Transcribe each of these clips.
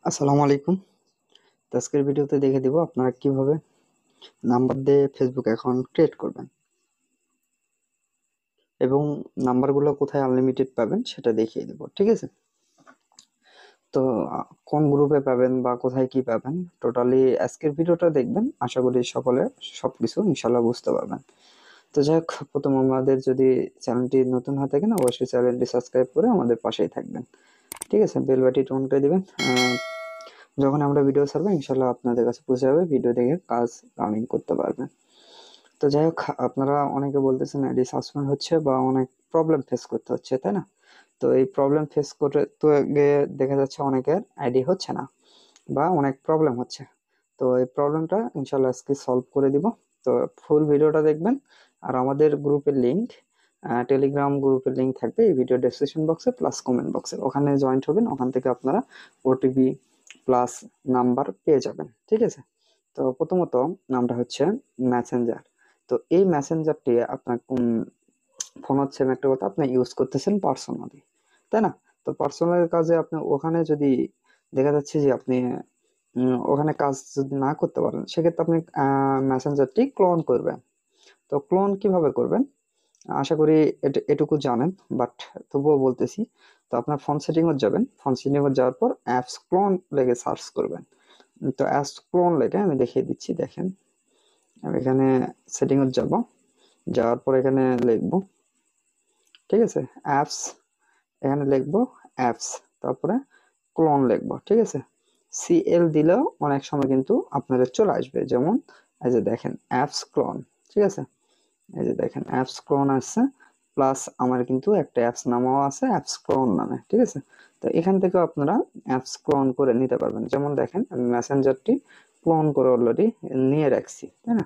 আসসালামু আলাইকুম। তো আজকের ভিডিওতে দেখে দিব আপনারা কিভাবে নাম্বার দিয়ে ফেসবুক অ্যাকাউন্ট ক্রিয়েট করবেন এবং নাম্বারগুলো কোথায় আনলিমিটেড পাবেন সেটা দেখিয়ে দিব, ঠিক আছে? তো কোন গ্রুপে পাবেন বা কোথায় কি পাবেন টোটালি আজকের ভিডিওটা দেখবেন, আশা করি সকলে সবকিছু ইনশাল্লাহ বুঝতে পারবেন। তো যাই হোক, প্রথম আমাদের যদি চ্যানেলটি নতুন হয়ে থাকেন অবশ্যই চ্যানেলটি সাবস্ক্রাইব করে আমাদের পাশেই থাকবেন, ঠিক আছে? বেল বাটনটি অন করে দিবেন। যখন আমরা ভিডিও ছাড়বো ইনশাল্লাহ আপনাদের কাছে পৌঁছে যাবে, ভিডিও দেখে কাজ রানিং করতে পারবেন। তো যাই হোক, আপনারা অনেকে বলতেছেন আইডি সাসপেন্ড হচ্ছে বা অনেক প্রবলেম ফেস করতে হচ্ছে, তাই না? তো এই প্রবলেম ফেস করে তো গিয়ে দেখা যাচ্ছে অনেকের আইডি হচ্ছে না বা অনেক প্রবলেম হচ্ছে। তো এই প্রবলেমটা ইনশাল্লাহ আজকে সলভ করে দিব। তো ফুল ভিডিওটা দেখবেন। আর আমাদের গ্রুপের লিংক, টেলিগ্রাম গ্রুপের লিংক থাকবে এই ভিডিও ডেসক্রিপশন বক্সে প্লাস কমেন্ট বক্সে, ওখানে জয়েন্ট হবেন, ওখান থেকে আপনারা ওটিপি প্লাস নাম্বার পেয়ে যাবেন, ঠিক আছে? তো প্রথমত নামটা হচ্ছে মেসেঞ্জার। তো এই মেসেঞ্জারটি আপনার ফোন হচ্ছে একটা কথা, আপনি ইউজ করতেছেন পার্সোনালি, তাই না? তো পার্সোনাল কাজে আপনি ওখানে যদি দেখা যাচ্ছে যে আপনি ওখানে কাজ যদি না করতে পারেন সেক্ষেত্রে আপনি মেসেঞ্জারটি ক্লোন করবেন। তো ক্লোন কিভাবে করবেন আশা করি এটুকু জানেন, বাট তবুও বলতেছি। তো আপনার ফোন সেটিং এ যাবেন, ফোন সেটিং এ যাওয়ার পর অ্যাপস ক্লোন লেগে সার্চ করবেন। তো অ্যাপস ক্লোন লেগে আমি দেখিয়ে দিচ্ছি, দেখেন। আমি এখানে সেটিং এ যাব, যাওয়ার পর এখানে লিখবো, ঠিক আছে, অ্যাপস, এখানে লিখবো অ্যাপস, তারপরে ক্লোন লিখবো, ঠিক আছে? সিএল দিলেও অনেক সময় কিন্তু আপনাদের চলে আসবে, যেমন এই যে দেখেন অ্যাপস ক্লোন, ঠিক আছে? এই যে দেখেন অ্যাপস ক্লোন আসছে, প্লাস আমার কিন্তু একটা অ্যাপস নামাও আছে অ্যাপস ক্লোন নামে, ঠিক আছে? তো এখান থেকেও আপনারা অ্যাপস ক্লোন করে নিতে পারবেন। যেমন দেখেন আমি মেসেঞ্জারটি ক্লোন করে অলরেডি নিয়ে রাখছি, তাই না?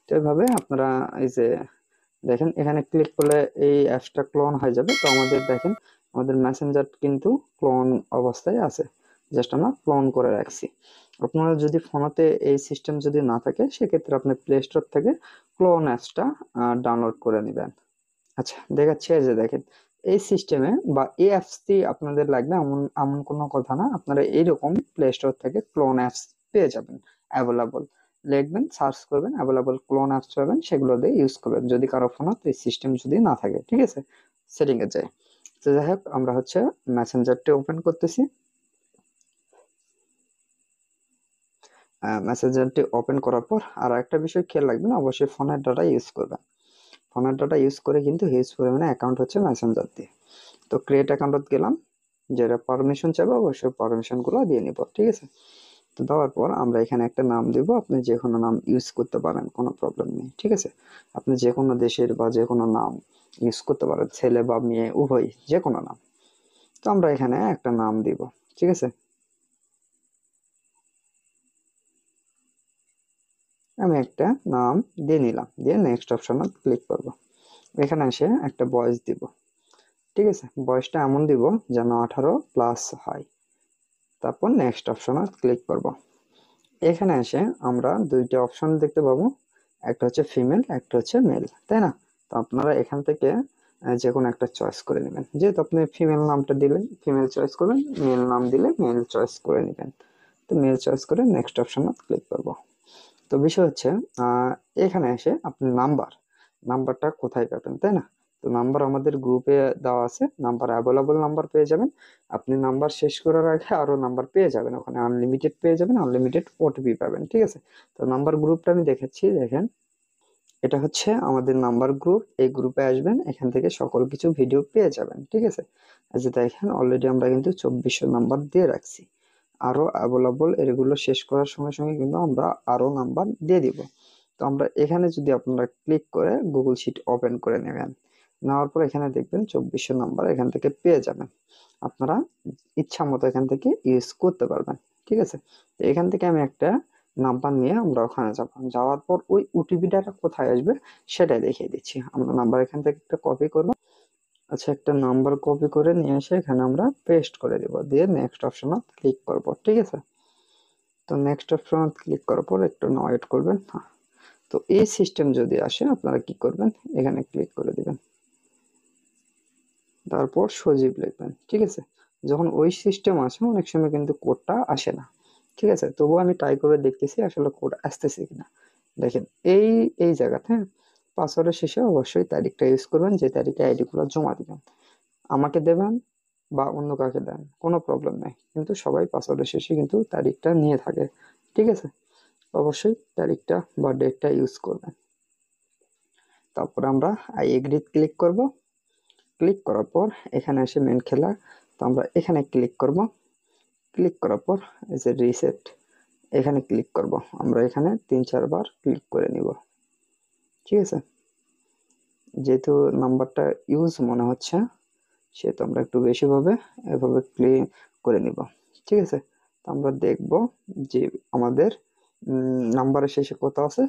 তো এইভাবে আপনারা এই যে দেখেন এখানে ক্লিক করলে এই অ্যাপসটা ক্লোন হয়ে যাবে। তো আমাদের দেখেন আমাদের মেসেঞ্জার কিন্তু ক্লোন অবস্থায় আছে, জাস্ট আমরা ক্লোন করে রাখছি। আপনারা যদি ফোনেতে এই সিস্টেম যদি না থাকে সেক্ষেত্রে আপনি প্লে স্টোর থেকে ক্লোন অ্যাপসটা ডাউনলোড করে নেবেন। আচ্ছা, দেখাচ্ছি, এই যে দেখেন এই সিস্টেমে বা এই অ্যাপসটি আপনাদের লাগবে এমন এমন কোনো কথা না, আপনারা এইরকম প্লে স্টোর থেকে ক্লোন অ্যাপস পেয়ে যাবেন অ্যাভেলেবল। লিখবেন, সার্চ করবেন, অ্যাভেলেবল ক্লোন অ্যাপস পাবেন, সেগুলো দিয়ে ইউজ করবেন যদি কারো ফোনে এই সিস্টেম যদি না থাকে, ঠিক আছে? সেটিং এ যায়। তো যাই হোক, আমরা হচ্ছে মেসেঞ্জারটি ওপেন করতেছি। মেসেঞ্জারটি ওপেন করার পর আর একটা বিষয় খেয়াল রাখবেন, অবশ্যই ফোনের ডাটা ইউজ করবেন। ফোনের ডাটা ইউজ করে কিন্তু হিউজ পরিমাণে অ্যাকাউন্ট হচ্ছে মেসেঞ্জার দিয়ে। তো ক্রিয়েট অ্যাকাউন্টত গেলাম, যেটা পারমিশন চাইবে অবশ্যই পারমিশন গুলো দিয়ে নিব, ঠিক আছে? তো দেওয়ার পর আমরা এখানে একটা নাম দিব, আপনি যে কোনো নাম ইউজ করতে পারেন, কোনো প্রবলেম নেই, ঠিক আছে? আপনি যে কোনো দেশের বা যে কোনো নাম ইউজ করতে পারেন, ছেলে বা মেয়ে উভয়, যে কোনো নাম। তো আমরা এখানে একটা নাম দিব, ঠিক আছে? আমি একটা নাম দিয়ে নিলাম, দিয়ে নেক্সট অপশনে ক্লিক করব। এখানে এসে একটা বয়স দিব, ঠিক আছে? বয়সটা এমন দিব যেন 18+ হয়। তারপর নেক্সট অপশনে ক্লিক করব। এখানে এসে আমরা দুইটা অপশন দেখতে পাবো, একটা হচ্ছে ফিমেল, একটা হচ্ছে মেল, তাই না? তো আপনারা এখান থেকে যে কোনো একটা চয়েস করে নেবেন। যেহেতু আপনি ফিমেল নামটা দিলেন ফিমেল চয়েস করবেন, মেল নাম দিলে মেল চয়েস করে নেবেন। তো মেল চয়েস করে নেক্সট অপশনে ক্লিক করব। তো বিষয় হচ্ছে আহ এখানে এসে আপনি নাম্বারটা কোথায় পাবেন, তাই না? তো নাম্বার আমাদের গ্রুপে দেওয়া আছে, নাম্বার অ্যাভেলেবল নাম্বার পেয়ে যাবেন। আপনি নাম্বার শেষ করার আগে আরো নাম্বার পেয়ে যাবেন, ওখানে আনলিমিটেড পেয়ে যাবেন, আনলিমিটেড ওটিপি পাবেন, ঠিক আছে? তো নাম্বার গ্রুপটা আমি দেখাচ্ছি, দেখেন এটা হচ্ছে আমাদের নাম্বার গ্রুপ। এই গ্রুপে আসবেন, এখান থেকে সকল কিছু ভিডিও পেয়ে যাবেন, ঠিক আছে? এই যে দেখেন অলরেডি আমরা কিন্তু 2400 নাম্বার দিয়ে রাখছি, আরো অ্যাভেলেবল, এগুলো শেষ করার সঙ্গে সঙ্গে কিন্তু আমরা আরো নাম্বার দিয়ে দিব। তো আমরা এখানে যদি আপনারা ক্লিক করে গুগল শিট ওপেন করে নেবেন, নেওয়ার পর এখানে দেখবেন 2400 নাম্বার এখান থেকে পেয়ে যাবেন। আপনারা ইচ্ছা মতো এখান থেকে ইউজ করতে পারবেন, ঠিক আছে? তো এখান থেকে আমি একটা নাম্বার নিয়ে আমরা ওখানে যাব, যাওয়ার পর ওই ওটিপিটা কোথায় আসবে সেটাই দেখিয়ে দিচ্ছি। আমরা নাম্বার এখান থেকে একটা কপি করব। আচ্ছা, একটা নাম্বার কপি করে নিয়ে এসে এখানে আমরা পেস্ট করে দিব, দিয়ে নেক্সট অপশনে ক্লিক করব, ঠিক আছে? তো নেক্সট অপশন ক্লিক করার পর একটু ওয়েট করবেন। তো এই সিস্টেম যদি আসে আপনারা কি করবেন, এখানে ক্লিক করে দিবেন, তারপর সজীব লিখবেন, ঠিক আছে? যখন ওই সিস্টেম আসে অনেক সময় কিন্তু কোডটা আসে না। ঠিক আছে, তবুও আমি ট্রাই করে দেখতেছি আসলে কোড আসতেছে কিনা। দেখেন এই এই জায়গাতে, হ্যাঁ, পাসওয়ার্ডের শেষে অবশ্যই তারিখটা ইউজ করবেন, যে তারিখে আইডি গুলো জমা দিবেন। আমাকে দেবেন বা অন্য কাউকে দেন, কোনো প্রবলেম নাই, কিন্তু সবাই পাসওয়ার্ডের শেষে কিন্তু তারিখটা নিয়ে থাকে। ঠিক আছে, অবশ্যই তারিখটা বা ডেটটা ইউজ করবেন। তারপর আমরা আই এগ্রি ক্লিক করব। ক্লিক করার পর এখানে এসে মেন খেলা, তো আমরা এখানে ক্লিক করব। ক্লিক করার পর এই যে রিসেট, এখানে ক্লিক করব। আমরা এখানে 3-4 বার ক্লিক করে নিব। ঠিক আছে, যেহেতু নাম্বারটা ইউজ মনে হচ্ছে সেহেতু আমরা একটু বেশি ভাবে এভাবে ক্লিক করে নিব। ঠিক আছে, তো আমরা দেখব যে আমাদের নাম্বারের শেষে কত আছে,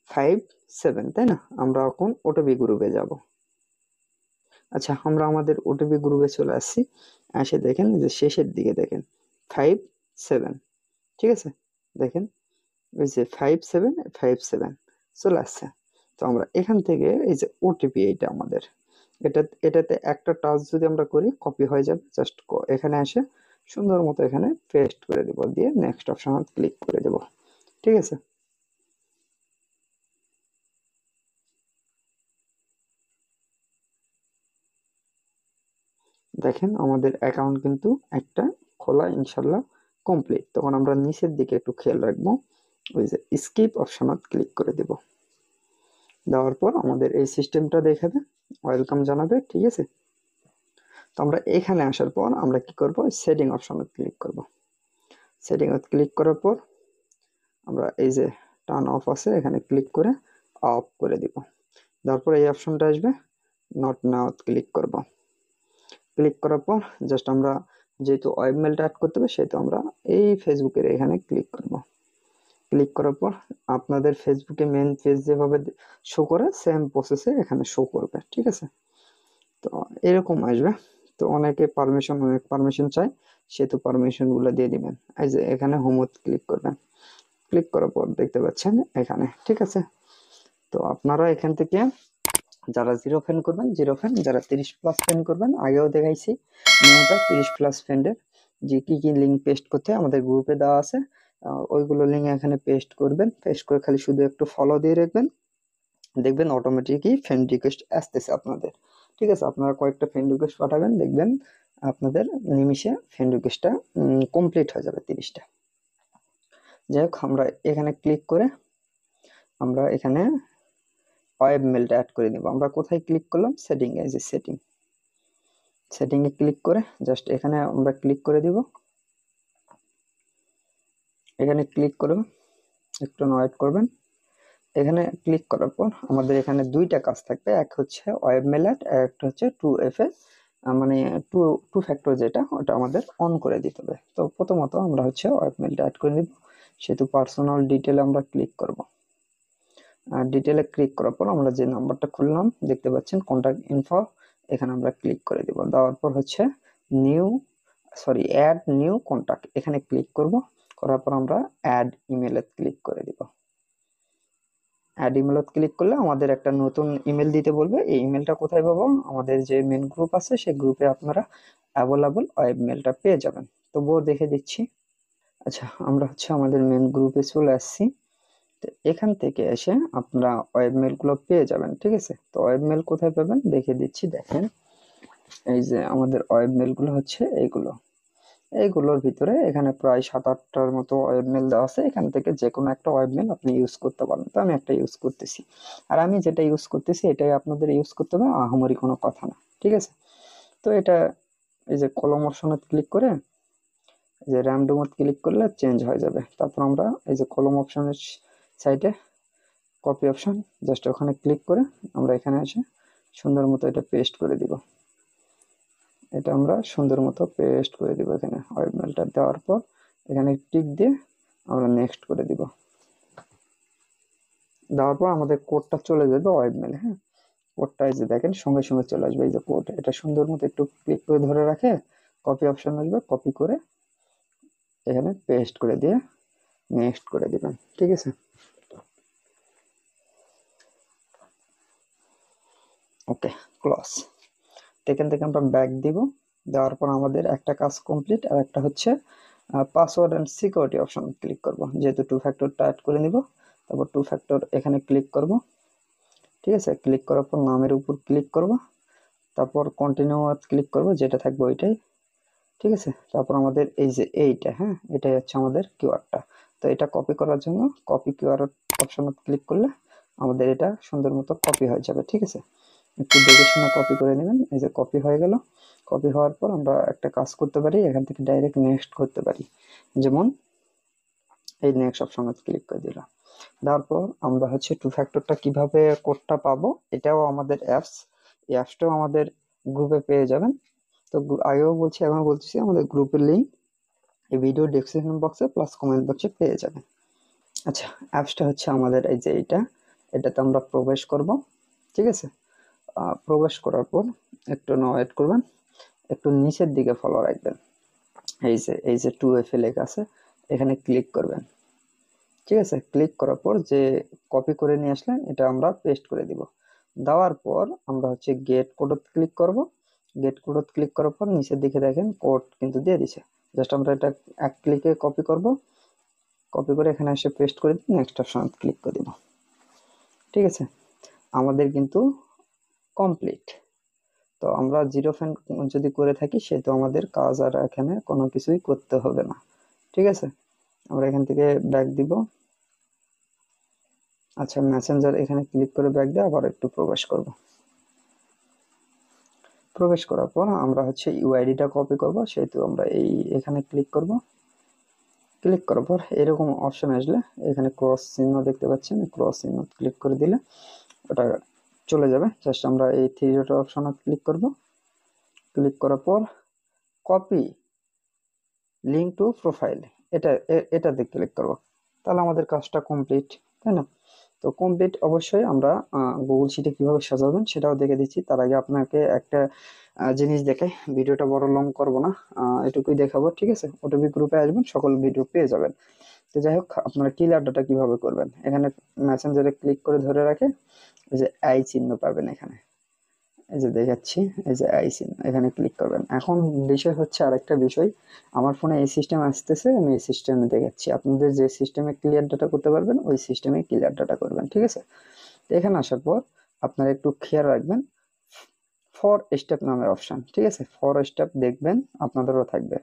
57, তাই না? আমরা এখন ওটিপি গ্রুপে যাব। আচ্ছা, আমরা আমাদের ওটিপি গ্রুপে চলে আসছি। এসে দেখেন যে শেষের দিকে দেখেন 57, ঠিক আছে, দেখেন ওই যে 5757 চলে আসছে। তো আমরা এখান থেকে এই যে ওটিপি, এইটা আমাদের, এটাতে একটা টাচ যদি আমরা করি কপি হয়ে যাবে। জাস্ট এখানে এসে সুন্দর মতো এখানে পেস্ট করে দিব, দিয়ে নেক্সট অপশন ক্লিক করে দেব। ঠিক আছে, দেখেন আমাদের অ্যাকাউন্ট কিন্তু একটা খোলা ইনশাল্লাহ কমপ্লিট। তখন আমরা নিচের দিকে একটু খেয়াল রাখবো, ওই যে স্কিপ অপশনত ক্লিক করে দেব। দেওয়ার পর আমাদের এই সিস্টেমটা দেখাবে, ওয়েলকাম জানাবে। ঠিক আছে, তো আমরা এখানে আসার পর আমরা কি করব, সেটিং অপশনে ক্লিক করব। সেটিং এ ক্লিক করার পর আমরা এই যে টার্ন অফ আছে এখানে ক্লিক করে অফ করে দিব। তারপর এই অপশনটা আসবে, নট নাও ক্লিক করব। ক্লিক করার পর জাস্ট আমরা যেহেতু ওয়েব মেলটা অ্যাড করতে হবে সেহেতু আমরা এই ফেসবুকের এখানে ক্লিক করব। ক্লিক করার পর আপনাদের ফেসবুকে মেন পেজ যেভাবে শো করে সেম প্রসেসে এখানে শো করবে। ঠিক আছে, তো এরকম আসবে। তো অনেক পারমিশন চাই, সেহেতু পারমিশন গুলো দিয়ে দিবেন। এই যে এখানে হোমত ক্লিক করবেন। ক্লিক করার পর দেখতে পাচ্ছেন এখানে। ঠিক আছে, তো আপনারা এখান থেকে যারা 0 ফ্যান করবেন 0 ফ্যান, যারা 30+ ফ্যান করবেন আগেও দেখাইছি নিয়মটা, 30+ ফ্যান্ডের যে কি কি লিঙ্ক পেস্ট করতে হয় আমাদের গ্রুপে দেওয়া আছে, ওইগুলো লিঙ্ক এখানে পেস্ট করবেন। পেস্ট করে খালি শুধু একটু ফলো দিয়ে রাখবেন, দেখবেন অটোমেটিকই ফ্রেন্ড রিকোয়েস্ট আসতেছে আপনাদের। ঠিক আছে, আপনারা কয়েকটা ফ্রেন্ড রিকোয়েস্ট পাঠাবেন, দেখবেন আপনাদের নিমিষে ফ্রেন্ড রিকোয়েস্টটা কমপ্লিট হয়ে যাবে 30টা। যাই হোক, আমরা এখানে ক্লিক করে আমরা এখানে ওয়েব মেলটা অ্যাড করে নিব। আমরা কোথায় ক্লিক করলাম, সেটিং, এই যে সেটিং এ ক্লিক করে জাস্ট এখানে আমরা ক্লিক করে দিব। এখানে ক্লিক করবেন, একটু ওয়েট করবেন। এখানে ক্লিক করার পর আমাদের এখানে দুইটা কাজ থাকবে, এক হচ্ছে ওয়েব মেল অ্যাড, আর একটা হচ্ছে 2FA, মানে টু ফ্যাক্টর, যেটা ওটা আমাদের অন করে দিতে হবে। তো প্রথমত আমরা হচ্ছে ওয়েব মেলটা অ্যাড করে দিব, সেহেতু পার্সোনাল ডিটেলে আমরা ক্লিক করব। আর ডিটেলে ক্লিক করার পর আমরা যে নাম্বারটা খুললাম দেখতে পাচ্ছেন কন্ট্যাক্ট ইনফো, এখানে আমরা ক্লিক করে দিব। দেওয়ার পর হচ্ছে নিউ অ্যাড নিউ কন্ট্যাক্ট, এখানে ক্লিক করব। করার পর আমরা অ্যাড ইমেলে ক্লিক করে দিব। অ্যাড ইমেল ক্লিক করলে আমাদের একটা নতুন ইমেল দিতে বলবে। এই ইমেলটা কোথায় পাবো, আমাদের যে মেন গ্রুপ আছে সেই গ্রুপে আপনারা অ্যাভেলেবল ওয়েব মেলটা পেয়ে যাবেন। তবুও দেখে দিচ্ছি। আচ্ছা, আমরা হচ্ছে আমাদের মেন গ্রুপে চলে আসছি। তো এখান থেকে এসে আপনারা ওয়েব মেল গুলো পেয়ে যাবেন। ঠিক আছে, তো ওয়েব মেল কোথায় পাবেন দেখে দিচ্ছি। দেখেন এই যে আমাদের ওয়েব মেল গুলো হচ্ছে এইগুলোর ভিতরে এখানে প্রায় 7-8টার মতো ওয়েব মেল দেওয়া আছে। এখান থেকে যে কোনো একটা ওয়েব মেল আপনি ইউজ করতে পারেন। তো আমি একটা ইউজ করতেছি, আর আমি যেটা ইউজ করতেছি এটাই আপনাদের ইউজ করতে হবে, আহামরি কোনো কথা না। ঠিক আছে, তো এটা এই যে কলম অপশনে ক্লিক করে এই যে র্যান্ডমত ক্লিক করলে চেঞ্জ হয়ে যাবে। তারপর আমরা এই যে কলম অপশনের সাইডে কপি অপশন, জাস্ট ওখানে ক্লিক করে আমরা এখানে এসে সুন্দর মতো এটা পেস্ট করে দিব। এটা আমরা সুন্দর মতো পেস্ট করে দিব এখানে। ওয়েব মেলটা দেওয়ার পর এখানে টিক দিয়ে আমরা নেক্সট করে দিব। দেওয়ার পর আমাদের কোডটা চলে যাবে ওয়েব মেলে। হ্যাঁ, কোডটা এই যে দেখেন সঙ্গে সঙ্গে চলে আসবে এই যে কোড। এটা সুন্দর মতো একটু ক্লিক করে ধরে রাখে কপি অপশন আসবে, কপি করে এখানে পেস্ট করে দিয়ে নেক্সট করে দিবেন। ঠিক আছে, ওকে, ক্লোজ। এখান থেকে আমরা ব্যাক দিব। দেওয়ার পর আমাদের একটা কাজ কমপ্লিট, আর একটা হচ্ছে password and security option click করব, যেহেতু 2 ফ্যাক্টরটা অ্যাড করে নিব। তারপর 2 ফ্যাক্টর এখানে ক্লিক করব, ঠিক আছে। ক্লিক করার পর নামের উপর ক্লিক করব, তারপর কন্টিনিউ ক্লিক করব, যেটা থাকবে ওইটাই, ঠিক আছে। তারপর আমাদের এই যে এইটা, হ্যাঁ, এটাই হচ্ছে আমাদের কিওয়ার্ডটা। তো এটা কপি করার জন্য কপি কিওয়ার্ড অপশন ক্লিক করলে আমাদের এটা সুন্দর মতো কপি হয়ে যাবে, ঠিক আছে। একটু দেখে শুনে কপি করে নেবেন। এই যে কপি হয়ে গেল। কপি হওয়ার পর আমরা একটা কাজ করতে পারি, এখান থেকে ডাইরেক্ট নেক্সট করতে পারি। যেমন এই নেক্সট অপশনে ক্লিক করে দিলাম। তারপর আমরা হচ্ছে 2 ফ্যাক্টরটা কিভাবে কোডটা পাবো, এটাও আমাদের অ্যাপস, এই অ্যাপসটাও আমাদের গ্রুপে পেয়ে যাবেন। তো আগেও বলছি, এখন বলতেছি, আমাদের গ্রুপের লিঙ্ক এই ভিডিও ডেসক্রিপশন বক্সে প্লাস কমেন্ট বক্সে পেয়ে যাবেন। আচ্ছা, অ্যাপসটা হচ্ছে আমাদের এই যে এটাতে আমরা প্রবেশ করব, ঠিক আছে। প্রবেশ করার পর একটু ওয়েট করবেন, একটু নিচের দিকে ফলো রাখবেন। এই যে 2FA লেখা আছে, এখানে ক্লিক করবেন, ঠিক আছে। ক্লিক করার পর যে কপি করে নিয়ে আসলেন এটা আমরা পেস্ট করে দিব। দেওয়ার পর আমরা হচ্ছে গেট কোডত ক্লিক করব। গেট কোডত ক্লিক করার পর নিচের দিকে দেখেন কোড কিন্তু দিয়ে দিছে। জাস্ট আমরা এটা এক ক্লিকে কপি করব, কপি করে এখানে এসে পেস্ট করে দিই, নেক্সট অপশন ক্লিক করে দিব, ঠিক আছে। আমাদের কিন্তু কমপ্লিট। তো আমরা জিরো ফ্যান যদি করে থাকি সেহেতু আমাদের কাজ আর এখানে কোনো কিছুই করতে হবে না, ঠিক আছে। আমরা এখান থেকে ব্যাক দিব। আচ্ছা, মেসেঞ্জার এখানে ক্লিক করে ব্যাক দিয়ে আবার একটু প্রবেশ করব। প্রবেশ করার পর আমরা হচ্ছে ইউআইডিটা কপি করব, সেহেতু আমরা এখানে ক্লিক করব। ক্লিক করার পর এরকম অপশন আসলে এখানে ক্রস চিহ্ন দেখতে পাচ্ছেন, ক্রস চিহ্ন ক্লিক করে দিলে ওটা চলে যাবে। জাস্ট আমরা এই 3 ডট অপশনে ক্লিক করব। ক্লিক করার পর কপি লিঙ্ক টু প্রোফাইল, এটাতে ক্লিক করব। তাহলে আমাদের কাজটা কমপ্লিট, তাই না? তো কমপ্লিট। অবশ্যই আমরা গুগল শিটে কিভাবে সাজাবেন সেটাও দেখে দিচ্ছি। তার আগে আপনাকে একটা জিনিস দেখাই, ভিডিওটা বড় লং করব না, এটুকুই দেখাবো, ঠিক আছে। ওটিপি গ্রুপে আসবেন, সকল ভিডিও পেয়ে যাবেন। তো যাই হোক, আপনারা ক্লিয়ার ডাটা কিভাবে করবেন, এখানে মেসেঞ্জারে ক্লিক করে ধরে রাখে এই যে আই চিহ্ন পাবেন এখানে, এই যে দেখাচ্ছি, এই যে আই চিহ্ন, এখানে ক্লিক করবেন। এখন বিষয় হচ্ছে আরেকটা বিষয়, আমার ফোনে এই সিস্টেম আসতেছে, আমি এই সিস্টেমে দেখাচ্ছি। আপনাদের যে সিস্টেমে ক্লিয়ার ডাটা করতে পারবেন ওই সিস্টেমে ক্লিয়ার ডাটা করবেন, ঠিক আছে। তো এখানে আসার পর আপনারা একটু খেয়াল রাখবেন, ফর স্টেপ নামের অপশন, ঠিক আছে। ফর স্টেপ দেখবেন আপনাদেরও থাকবে,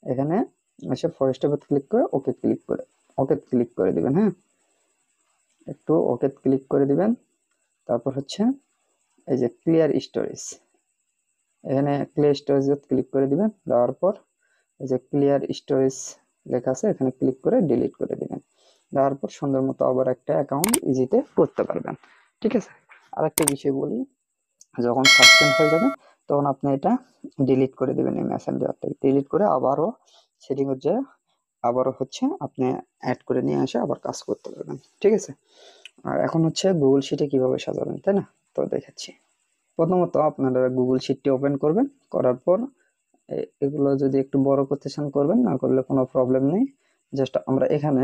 এখানে এসে ফর স্টেপে ক্লিক করে ওকে ক্লিক করে দিবেন। হ্যাঁ, একটু ওকে ক্লিক করে দিবেন। তারপর হচ্ছে এই যে ক্লিয়ার স্টোরেজ, এখানে ক্লিয়ার স্টোরেজ ক্লিক করে দিবেন। দেওয়ার পর এই যে ক্লিয়ার স্টোরেজ লেখা আছে, এখানে ক্লিক করে ডিলিট করে দিবেন। দেওয়ার পর সুন্দর মতো আবার একটা অ্যাকাউন্ট ইজিতে করতে পারবেন, ঠিক আছে। আর একটা বিষয় বলি, যখন সাসপেন্ড হয়ে যাবে তখন আপনি এটা ডিলিট করে দিবেন, এই মেসেঞ্জারটাকে ডিলিট করে আবারও সেটিং হচ্ছে, আবারও হচ্ছে আপনি অ্যাড করে নিয়ে আসে আবার কাজ করতে পারবেন, ঠিক আছে। আর এখন হচ্ছে গুগল শিটে কিভাবে সাজাবেন, তাই না? তো দেখাচ্ছি। প্রথমত আপনারা গুগল শিটটি ওপেন করবেন, করার পর এগুলো যদি একটু বড় করতে চান করবেন, না করলে কোনো প্রবলেম নেই। জাস্ট আমরা এখানে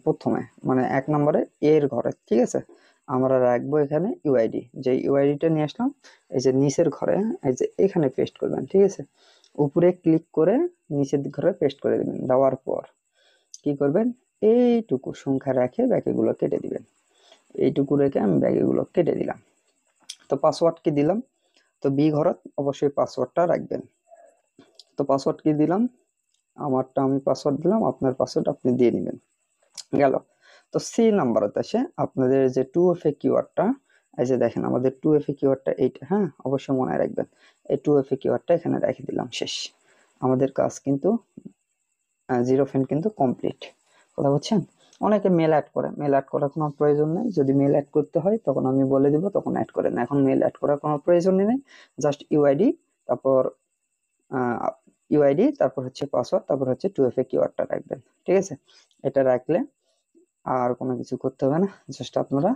প্রথমে মানে 1 নম্বরে এর ঘরে, ঠিক আছে, আমরা রাখবো এখানে ইউআইডি। যে ইউআইডিটা নিয়ে আসলাম এই যে নিচের ঘরে, এই যে এখানে পেস্ট করবেন, ঠিক আছে। উপরে ক্লিক করে নিচের ঘরে পেস্ট করে দিবেন। দেওয়ার পর কি করবেন, এইটুকু সংখ্যা রেখে বাকিগুলো কেটে দিবেন। এইটুকু রেখে আমি বাকিগুলো কেটে দিলাম। তো পাসওয়ার্ড কি দিলাম, তো বি ঘরত অবশ্যই পাসওয়ার্ডটা রাখবেন। তো পাসওয়ার্ড কি দিলাম, আমারটা আমি পাসওয়ার্ড দিলাম, আপনার পাসওয়ার্ড আপনি দিয়ে নেবেন, গেল। তো সি নাম্বারতে আসে আপনাদের যে 2FA কিওয়ার্ডটা, এই যে দেখেন আমাদের 2FA কিওয়ার্ডটা এইটা, হ্যাঁ, অবশ্যই মনে রাখবেন। এই 2FA কিওয়ার্ডটা এখানে রেখে দিলাম, শেষ। আমাদের কাজ কিন্তু জিরো ফ্যান কিন্তু কমপ্লিট। কথা বলছেন? অনেকে মেল অ্যাড করে, মেল অ্যাড করার কোনো প্রয়োজন নেই। যদি মেল অ্যাড করতে হয় তখন আমি বলে দিব, তখন অ্যাড করেন। এখন মেল অ্যাড করার কোনো প্রয়োজন নেই, জাস্ট ইউআইডি, তারপর তারপর হচ্ছে পাসওয়ার্ড, তারপর হচ্ছে 2FA কিওয়ার্ডটা রাখবেন, ঠিক আছে। এটা রাখলে আর কোনো কিছু করতে হবে না, জাস্ট আপনারা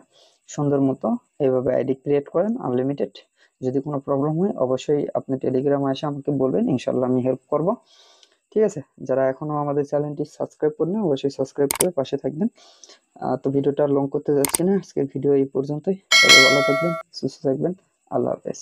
সুন্দর মতো এইভাবে আইডি ক্রিয়েট করেন আনলিমিটেড। যদি কোনো প্রবলেম হয় অবশ্যই আপনি টেলিগ্রামে এসে আমাকে বলবেন, ইনশাল্লাহ আমি হেল্প করব, ঠিক আছে। যারা এখনো আমাদের চ্যানেলটি সাবস্ক্রাইব করেন অবশ্যই সাবস্ক্রাইব করে পাশে থাকবেন। তো ভিডিওটা লং করতে যাচ্ছি না, আজকের ভিডিও এই পর্যন্তই। সবাই ভালো থাকবেন, সুস্থ থাকবেন, আল্লাহ হাফেজ।